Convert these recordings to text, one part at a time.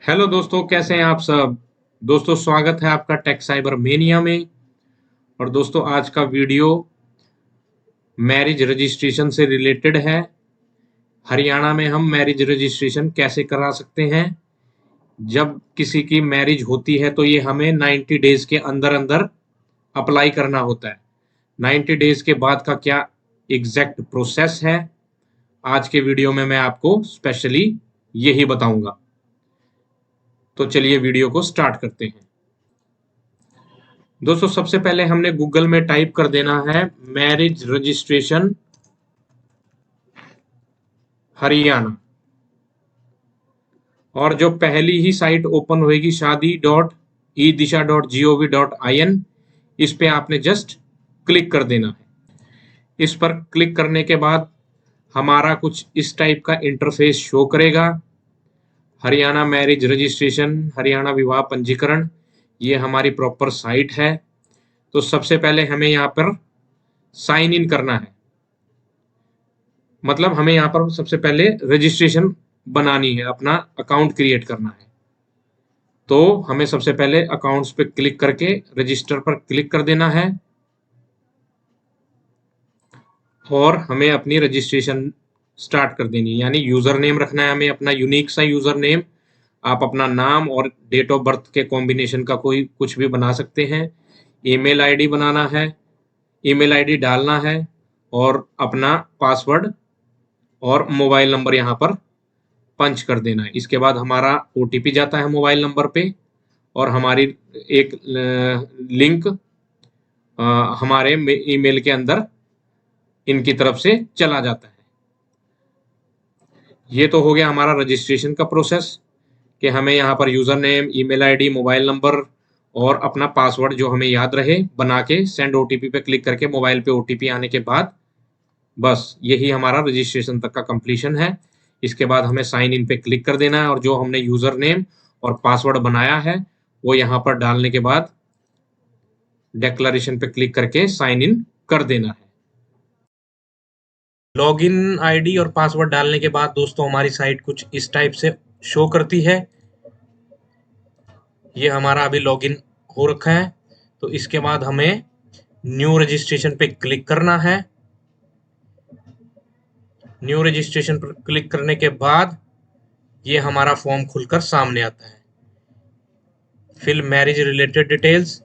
Hello दोस्तों, कैसे हैं आप सब। दोस्तों, स्वागत है आपका टेक साइबर मेनिया में। और दोस्तों, आज का वीडियो मैरिज रजिस्ट्रेशन से रिलेटेड है। हरियाणा में हम मैरिज रजिस्ट्रेशन कैसे करा सकते हैं। जब किसी की मैरिज होती है तो ये हमें 90 डेज के अंदर अंदर अप्लाई करना होता है। 90 डेज के बाद का क्या एग्जैक्ट प्रोसेस है, आज के वीडियो में मैं आपको स्पेशली यही बताऊंगा। तो चलिए वीडियो को स्टार्ट करते हैं। दोस्तों, सबसे पहले हमने गूगल में टाइप कर देना है मैरिज रजिस्ट्रेशन हरियाणा। और जो पहली ही साइट ओपन होगी shadi.edicha.gov.in, इस पे आपने जस्ट क्लिक कर देना है। इस पर क्लिक करने के बाद हमारा कुछ इस टाइप का इंटरफेस शो करेगा। हरियाणा मैरिज रजिस्ट्रेशन, हरियाणा विवाह पंजीकरण, ये हमारी प्रॉपर साइट है। तो सबसे पहले हमें यहाँ पर साइन इन करना है। मतलब हमें यहाँ पर सबसे पहले रजिस्ट्रेशन बनानी है, अपना अकाउंट क्रिएट करना है। तो हमें सबसे पहले अकाउंट्स पे क्लिक करके रजिस्टर पर क्लिक कर देना है और हमें अपनी रजिस्ट्रेशन स्टार्ट कर देनी है। यानी यूजर नेम रखना है हमें अपना यूनिक सा यूजर नेम। आप अपना नाम और डेट ऑफ बर्थ के कॉम्बिनेशन का कोई कुछ भी बना सकते हैं। ईमेल आईडी बनाना है, ईमेल आईडी डालना है और अपना पासवर्ड और मोबाइल नंबर यहाँ पर पंच कर देना है। इसके बाद हमारा ओटीपी जाता है मोबाइल नंबर पे और हमारी एक लिंक हमारे ईमेल के अंदर इनकी तरफ से चला जाता है। ये तो हो गया हमारा रजिस्ट्रेशन का प्रोसेस कि हमें यहाँ पर user name, email ID, mobile number और अपना पासवर्ड जो हमें याद रहे बना के सेंड ओटीपी पे क्लिक करके मोबाइल पे ओटीपी आने के बाद बस यही हमारा रजिस्ट्रेशन तक का कंप्लीशन है। इसके बाद हमें साइन इन पे क्लिक कर देना है और जो हमने यूजर नेम और पासवर्ड बनाया है वो यहाँ पर डालने के बाद डिक्लेरेशन पे क्लिक करके साइन इन कर देना है। लॉगिन आईडी और पासवर्ड डालने के बाद दोस्तों हमारी साइट कुछ इस टाइप से शो करती है। ये हमारा अभी लॉगिन हो रखा है। तो इसके बाद हमें न्यू रजिस्ट्रेशन पे क्लिक करना है। न्यू रजिस्ट्रेशन पर क्लिक करने के बाद ये हमारा फॉर्म खुलकर सामने आता है। Fill marriage related details,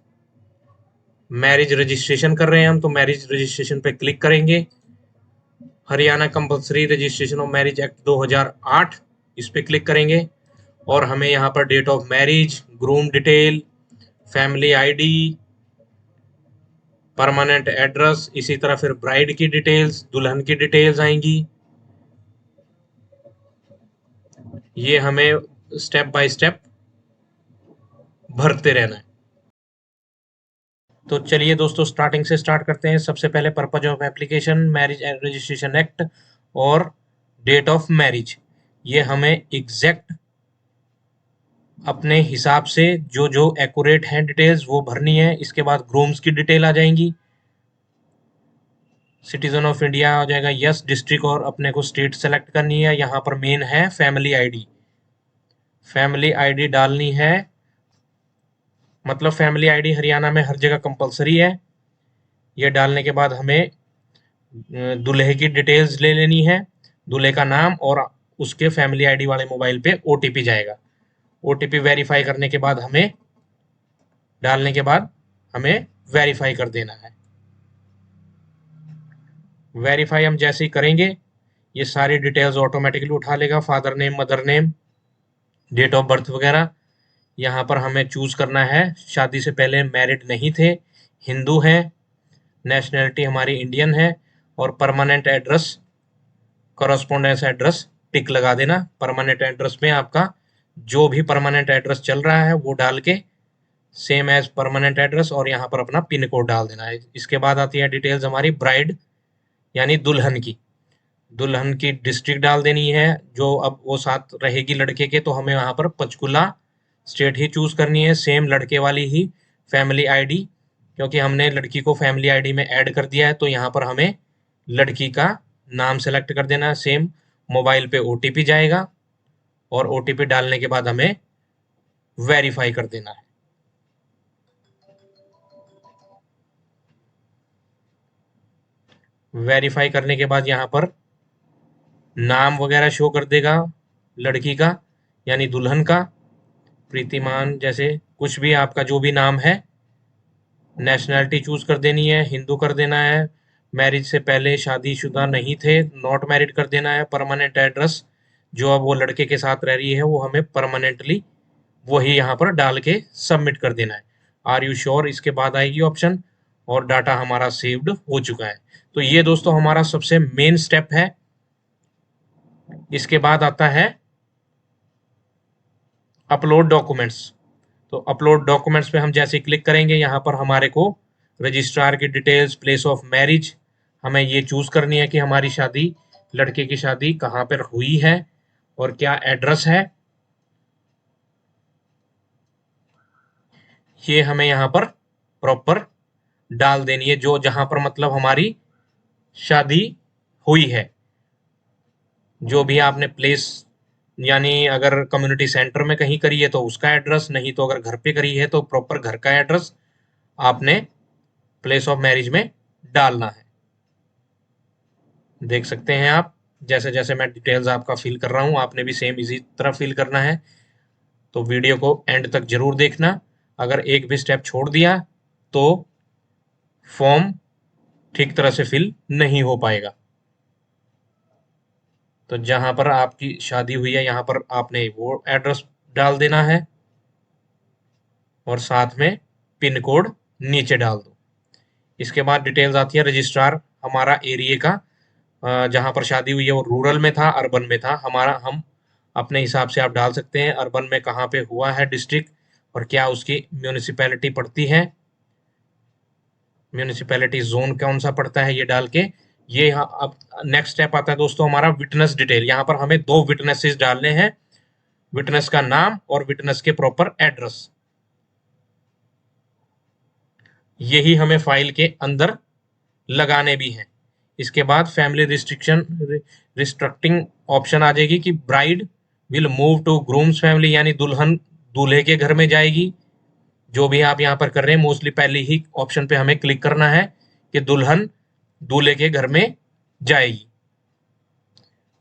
marriage registration कर रहे हैं हम तो मैरिज रजिस्ट्रेशन पे क्लिक करेंगे। Haryana compulsory registration of marriage act 2008, इस पे क्लिक करेंगे और हमें यहाँ पर date of marriage, groom detail, family ID, permanent address, इसी तरह फिर ब्राइड की डिटेल्स, दुल्हन की डिटेल्स आएंगी। ये हमें स्टेप बाय स्टेप भरते रहना है। तो चलिए दोस्तों स्टार्टिंग से स्टार्ट करते हैं। सबसे पहले purpose of application, marriage and registration act और डेट ऑफ मैरिज, ये हमें एग्जैक्ट अपने हिसाब से जो जो एक्यूरेट है डिटेल्स वो भरनी है। इसके बाद ग्रूम्स की डिटेल आ जाएंगी। सिटीजन ऑफ इंडिया आ जाएगा यस, डिस्ट्रिक्ट और अपने को स्टेट सेलेक्ट करनी है। यहाँ पर मेन है फैमिली आईडी, फैमिली आईडी डालनी है। मतलब फैमिली आईडी हरियाणा में हर जगह कंपलसरी है। ये डालने के बाद हमें दूल्हे की डिटेल्स ले लेनी है, दूल्हे का नाम और उसके फैमिली आईडी वाले मोबाइल पे ओटीपी जाएगा। ओटीपी वेरीफाई करने के बाद हमें डालने के बाद हमें वेरीफाई कर देना है। वेरीफाई हम जैसे ही करेंगे ये सारी डिटेल्स ऑटोमेटिकली उठा लेगा, father name, mother name, date of birth वगैरह। यहाँ पर हमें चूज करना है शादी से पहले मैरिड नहीं थे, हिंदू है, नेशनैलिटी हमारी इंडियन है और परमानेंट एड्रेस, कॉरस्पॉन्डेंस एड्रेस टिक लगा देना। परमानेंट एड्रेस में आपका जो भी परमानेंट एड्रेस चल रहा है वो डाल के सेम एज परमानेंट एड्रेस और यहाँ पर अपना पिन कोड डाल देना है। इसके बाद आती है डिटेल्स हमारी ब्राइड यानी दुल्हन की। दुल्हन की डिस्ट्रिक्ट डाल देनी है, जो अब वो साथ रहेगी लड़के के तो हमें यहाँ पर पंचकुला स्टेट ही चूज करनी है। सेम लड़के वाली ही फैमिली आईडी, क्योंकि हमने लड़की को फैमिली आईडी में ऐड कर दिया है तो यहाँ पर हमें लड़की का नाम सेलेक्ट कर देना है। सेम मोबाइल पे ओटीपी जाएगा और ओटीपी डालने के बाद हमें वेरीफाई कर देना है। वेरीफाई करने के बाद यहाँ पर नाम वगैरह शो कर देगा लड़की का यानी दुल्हन का, प्रीतिमान जैसे कुछ भी आपका जो भी नाम है। नेशनैलिटी चूज कर देनी है, हिंदू कर देना है, मैरिज से पहले शादीशुदा नहीं थे, नॉट मैरिड कर देना है, परमानेंट एड्रेस जो अब वो लड़के के साथ रह रही है वो हमें परमानेंटली वही यहाँ पर डाल के सबमिट कर देना है। आर यू श्योर इसके बाद आएगी ऑप्शन, और डाटा हमारा सेव्ड हो चुका है। तो ये दोस्तों हमारा सबसे मेन स्टेप है। इसके बाद आता है अपलोड डॉक्यूमेंट्स। तो अपलोड डॉक्यूमेंट्स पे हम जैसे क्लिक करेंगे यहाँ पर हमारे को रजिस्ट्रार की डिटेल्स, प्लेस ऑफ मैरिज हमें ये चूज करनी है कि हमारी शादी, लड़के की शादी कहाँ पर हुई है और क्या एड्रेस है, ये हमें यहाँ पर प्रॉपर डाल देनी है, जो जहां पर मतलब हमारी शादी हुई है। जो भी आपने प्लेस, यानी अगर कम्युनिटी सेंटर में कहीं करी है तो उसका एड्रेस, नहीं तो अगर घर पे करी है तो प्रॉपर घर का एड्रेस आपने प्लेस ऑफ मैरिज में डालना है। देख सकते हैं आप, जैसे जैसे मैं डिटेल्स आपका फिल कर रहा हूं आपने भी सेम इसी तरह फिल करना है। तो वीडियो को एंड तक जरूर देखना। अगर एक भी स्टेप छोड़ दिया तो फॉर्म ठीक तरह से फिल नहीं हो पाएगा। तो जहां पर आपकी शादी हुई है यहाँ पर आपने वो एड्रेस डाल देना है और साथ में पिन कोड नीचे डाल दो। इसके बाद डिटेल्स आती है रजिस्ट्रार, हमारा एरिया का जहां पर शादी हुई है वो रूरल में था, अर्बन में था, हमारा हम अपने हिसाब से आप डाल सकते हैं अर्बन में कहाँ पे हुआ है डिस्ट्रिक्ट और क्या उसकी म्यूनिसिपैलिटी पड़ती है, म्यूनिसिपैलिटी जोन कौन सा पड़ता है ये डाल के। ये यहाँ अब नेक्स्ट स्टेप आता है दोस्तों हमारा विटनेस डिटेल। यहाँ पर हमें 2 विटनेसेस डालने हैं, विटनेस का नाम और विटनेस के प्रॉपर एड्रेस। यही हमें फाइल के अंदर लगाने भी हैं। इसके बाद फैमिली रिस्ट्रिक्शन रिस्ट्रक्टिंग ऑप्शन आ जाएगी कि bride will move to groom's family, यानी दुल्हन दूल्हे के घर में जाएगी। जो भी आप यहाँ पर कर रहे हैं मोस्टली पहले ही ऑप्शन पे हमें क्लिक करना है कि दुल्हन दूल्हे के घर में जाएगी।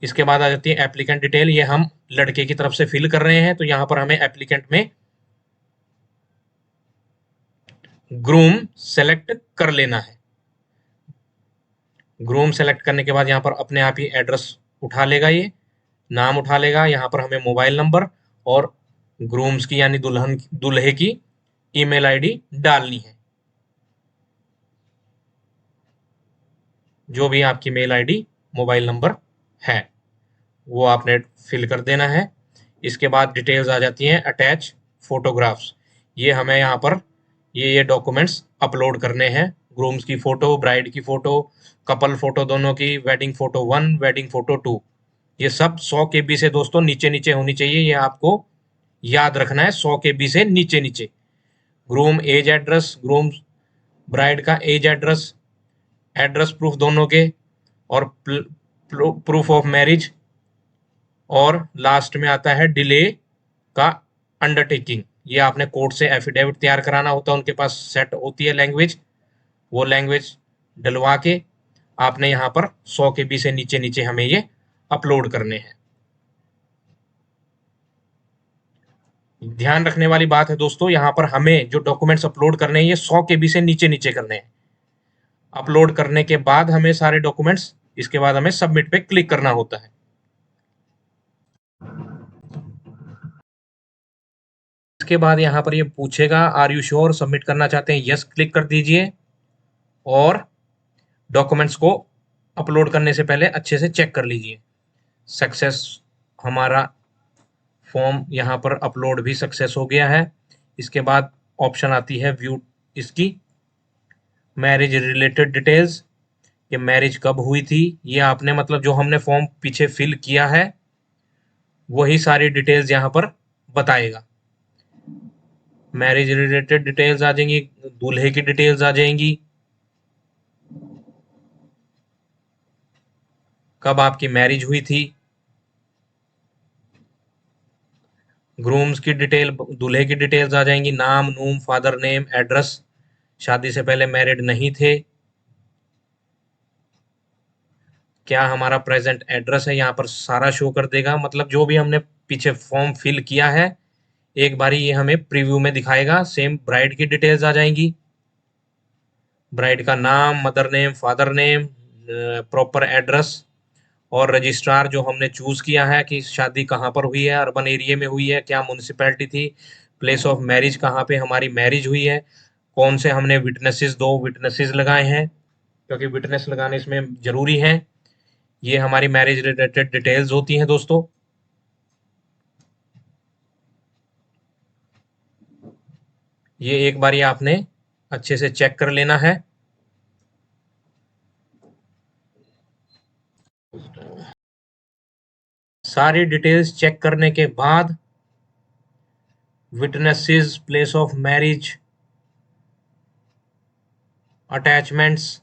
इसके बाद आ जाती है एप्लीकेंट डिटेल, ये हम लड़के की तरफ से फिल कर रहे हैं तो यहाँ पर हमें एप्लीकेंट में ग्रूम सेलेक्ट कर लेना है। ग्रूम सेलेक्ट करने के बाद यहाँ पर अपने आप ही एड्रेस उठा लेगा, ये नाम उठा लेगा। यहाँ पर हमें मोबाइल नंबर और ग्रूम्स की यानी दुल्हन दूल्हे की ईमेल आईडी डालनी है। जो भी आपकी मेल आईडी मोबाइल नंबर है वो आपने फिल कर देना है। इसके बाद डिटेल्स आ जाती हैं अटैच फोटोग्राफ्स। ये हमें यहाँ पर ये डॉक्यूमेंट्स अपलोड करने हैं, ग्रूम्स की फोटो, ब्राइड की फोटो, कपल फोटो दोनों की, वेडिंग फोटो 1, वेडिंग फोटो 2। ये सब 100 केबी से दोस्तों नीचे नीचे होनी चाहिए, ये आपको याद रखना है, 100 केबी से नीचे नीचे। Groom age address, groom bride का एज एड्रेस, एड्रेस प्रूफ दोनों के, और प्रूफ ऑफ मैरिज, और लास्ट में आता है डिले का अंडरटेकिंग। ये आपने कोर्ट से एफिडेविट तैयार कराना होता है, उनके पास सेट होती है लैंग्वेज, वो लैंग्वेज डलवा के आपने यहाँ पर 100 केबी से नीचे नीचे हमें ये अपलोड करने हैं। ध्यान रखने वाली बात है दोस्तों, यहाँ पर हमें जो डॉक्यूमेंट्स अपलोड करने हैं ये 100 केबी से नीचे नीचे करने हैं। अपलोड करने के बाद हमें सारे डॉक्यूमेंट्स, इसके बाद हमें सबमिट पे क्लिक करना होता है। इसके बाद यहाँ पर ये पूछेगा आर यू श्योर, सबमिट करना चाहते हैं यस क्लिक कर दीजिए, और डॉक्यूमेंट्स को अपलोड करने से पहले अच्छे से चेक कर लीजिए। सक्सेस, हमारा फॉर्म यहाँ पर अपलोड भी सक्सेस हो गया है। इसके बाद ऑप्शन आती है व्यू इसकी मैरिज रिलेटेड डिटेल्स, ये मैरिज कब हुई थी, ये आपने मतलब जो हमने फॉर्म पीछे फिल किया है वही सारी डिटेल्स यहाँ पर बताएगा। मैरिज रिलेटेड डिटेल्स आ जाएंगी, दूल्हे की डिटेल्स आ जाएंगी, कब आपकी मैरिज हुई थी, ग्रूम्स की डिटेल, दूल्हे की डिटेल्स आ जाएंगी, नाम, नूम, फादर नेम, एड्रेस, शादी से पहले मैरिड नहीं थे, क्या हमारा प्रेजेंट एड्रेस है, यहाँ पर सारा शो कर देगा। मतलब जो भी हमने पीछे फॉर्म फिल किया है एक बारी ये हमें प्रीव्यू में दिखाएगा। सेम ब्राइड की डिटेल्स आ जाएंगी, ब्राइड का नाम, mother name, father name, proper address, और रजिस्ट्रार जो हमने चूज किया है कि शादी कहाँ पर हुई है, अर्बन एरिया में हुई है, क्या म्यूनिसिपैलिटी थी, प्लेस ऑफ मैरिज कहाँ पे हमारी मैरिज हुई है, कौन से हमने विटनेसेस, 2 विटनेसेस लगाए हैं क्योंकि विटनेस लगाने इसमें जरूरी है। ये हमारी मैरिज रिलेटेड डिटेल्स होती हैं दोस्तों। ये एक बारी आपने अच्छे से चेक कर लेना है। सारी डिटेल्स चेक करने के बाद witnesses, place of marriage, attachments,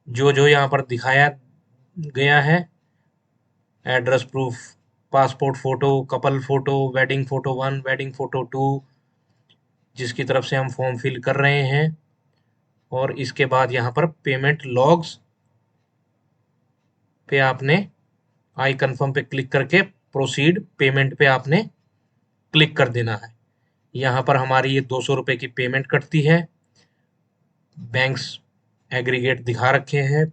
जो जो यहाँ पर दिखाया गया है, address proof, passport photo, couple photo, wedding photo 1, wedding photo 2, जिसकी तरफ से हम फॉर्म फिल कर रहे हैं, और इसके बाद यहाँ पर पेमेंट लॉग्स पे आपने आई कंफर्म पे क्लिक करके प्रोसीड पेमेंट पे आपने क्लिक कर देना है। यहाँ पर हमारी ये 200 रुपए की पेमेंट कटती है, बैंक्स एग्रीगेट दिखा रखे हैं,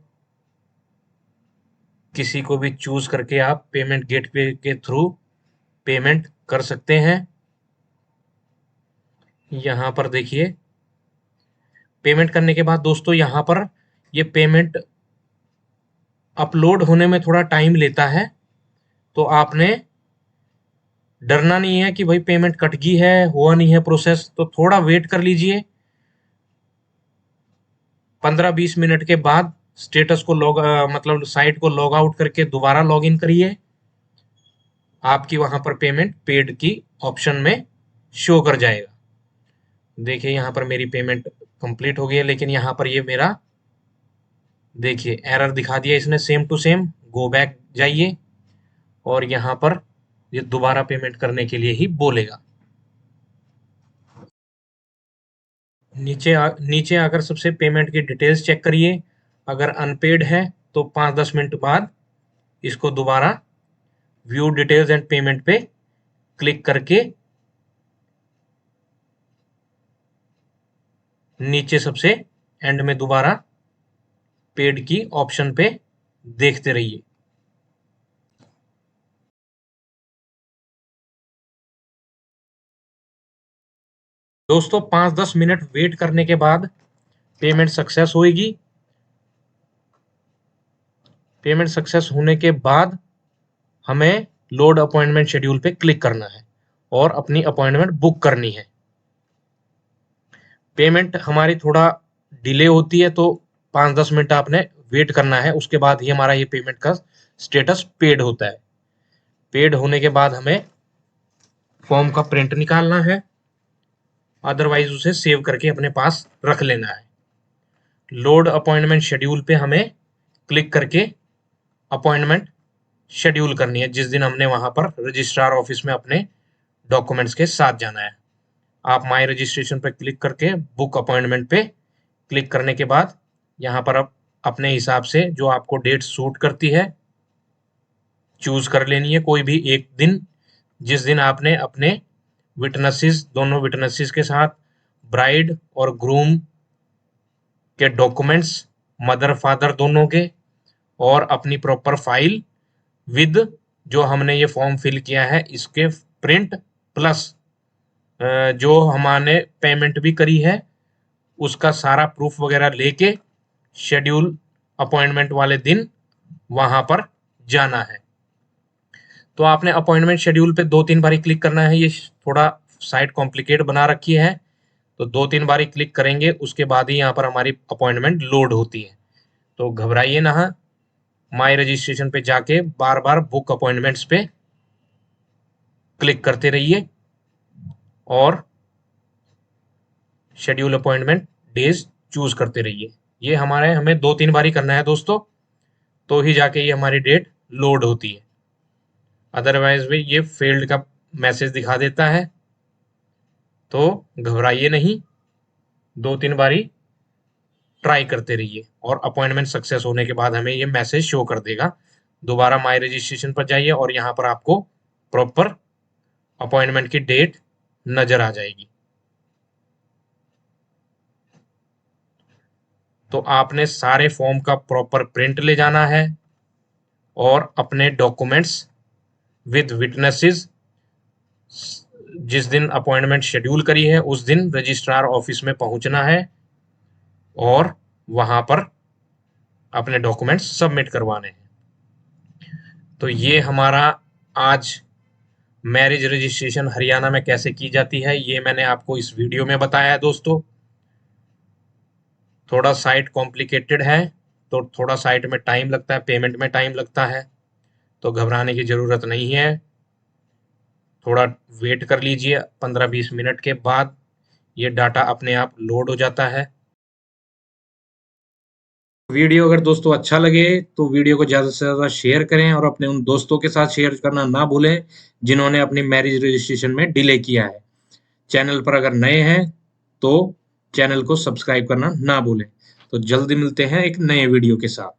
किसी को भी चूज करके आप पेमेंट गेटवे के थ्रू पेमेंट कर सकते हैं। यहाँ पर देखिए पेमेंट करने के बाद दोस्तों यहाँ पर ये पेमेंट अपलोड होने में थोड़ा टाइम लेता है, तो आपने डरना नहीं है कि भाई पेमेंट कट गई है, हुआ नहीं है प्रोसेस, तो थोड़ा वेट कर लीजिए। 15-20 मिनट के बाद स्टेटस को मतलब साइट को लॉग आउट करके दोबारा लॉग इन करिए, आपकी वहां पर पेमेंट पेड की ऑप्शन में शो कर जाएगा। देखिए यहाँ पर मेरी पेमेंट कंप्लीट हो गई है, लेकिन यहाँ पर ये मेरा देखिए एरर दिखा दिया इसने, same to same. Go back जाइए और यहाँ पर ये दोबारा पेमेंट करने के लिए ही बोलेगा। नीचे आकर सबसे पेमेंट की डिटेल्स चेक करिए, अगर अनपेड है तो 5-10 मिनट बाद इसको दोबारा व्यू डिटेल्स एंड पेमेंट पे क्लिक करके नीचे सबसे एंड में दोबारा पेड की ऑप्शन पे देखते रहिए। दोस्तों 5-10 मिनट वेट करने के बाद पेमेंट सक्सेस होएगी। पेमेंट सक्सेस होने के बाद हमें लोड अपॉइंटमेंट शेड्यूल पे क्लिक करना है और अपनी अपॉइंटमेंट बुक करनी है। पेमेंट हमारी थोड़ा डिले होती है तो 5-10 मिनट आपने वेट करना है, उसके बाद ही हमारा ये पेमेंट का स्टेटस पेड होता है। पेड होने के बाद हमें फॉर्म का प्रिंट निकालना है, अदरवाइज उसे सेव करके अपने पास रख लेना है। लोड अपॉइंटमेंट शेड्यूल पे हमें क्लिक करके अपॉइंटमेंट शेड्यूल करनी है, जिस दिन हमने वहां पर रजिस्ट्रार ऑफिस में अपने डॉक्यूमेंट्स के साथ जाना है। आप माई रजिस्ट्रेशन पर क्लिक करके बुक अपॉइंटमेंट पे क्लिक करने के बाद यहाँ पर अब अपने हिसाब से जो आपको डेट सूट करती है चूज कर लेनी है, कोई भी एक दिन, जिस दिन आपने अपने विटनेसेस, दोनों विटनेसेस के साथ, ब्राइड और ग्रूम के डॉक्यूमेंट्स, मदर फादर दोनों के, और अपनी प्रॉपर फाइल विद जो हमने ये फॉर्म फिल किया है इसके प्रिंट, प्लस जो हमने पेमेंट भी करी है उसका सारा प्रूफ वगैरह लेके शेड्यूल अपॉइंटमेंट वाले दिन वहां पर जाना है। तो आपने अपॉइंटमेंट शेड्यूल पे 2-3 बारी क्लिक करना है, ये थोड़ा साइट कॉम्प्लिकेट बना रखी है, तो 2-3 बारी क्लिक करेंगे उसके बाद ही यहाँ पर हमारी अपॉइंटमेंट लोड होती है। तो घबराइए ना, माई रजिस्ट्रेशन पे जाके बार बार बुक अपॉइंटमेंट्स पे क्लिक करते रहिए और शेड्यूल अपॉइंटमेंट डेज चूज करते रहिए। ये हमें 2-3 बारी करना है दोस्तों, तो ही जाके ये हमारी डेट लोड होती है। अदरवाइज भी ये फेल्ड का मैसेज दिखा देता है। तो घबराइए नहीं, 2-3 बारी ट्राई करते रहिए और अपॉइंटमेंट सक्सेस होने के बाद हमें ये मैसेज शो कर देगा। दोबारा माय रजिस्ट्रेशन पर जाइए और यहाँ पर आपको प्रॉपर अपॉइंटमेंट की डेट नजर आ जाएगी। तो आपने सारे फॉर्म का प्रॉपर प्रिंट ले जाना है और अपने डॉक्यूमेंट्स विद विटनेसेस जिस दिन अपॉइंटमेंट शेड्यूल करी है उस दिन रजिस्ट्रार ऑफिस में पहुंचना है और वहां पर अपने डॉक्यूमेंट्स सबमिट करवाने हैं। तो ये हमारा आज मैरिज रजिस्ट्रेशन हरियाणा में कैसे की जाती है ये मैंने आपको इस वीडियो में बताया है दोस्तों। थोड़ा साइट कॉम्प्लिकेटेड है, तो थोड़ा साइट में टाइम लगता है, पेमेंट में टाइम लगता है, तो घबराने की ज़रूरत नहीं है। थोड़ा वेट कर लीजिए, 15-20 मिनट के बाद ये डाटा अपने आप लोड हो जाता है। वीडियो अगर दोस्तों अच्छा लगे तो वीडियो को ज़्यादा से ज़्यादा शेयर करें और अपने उन दोस्तों के साथ शेयर करना ना भूलें जिन्होंने अपनी मैरिज रजिस्ट्रेशन में डिले किया है। चैनल पर अगर नए हैं तो चैनल को सब्सक्राइब करना ना भूलें। तो जल्दी मिलते हैं एक नए वीडियो के साथ।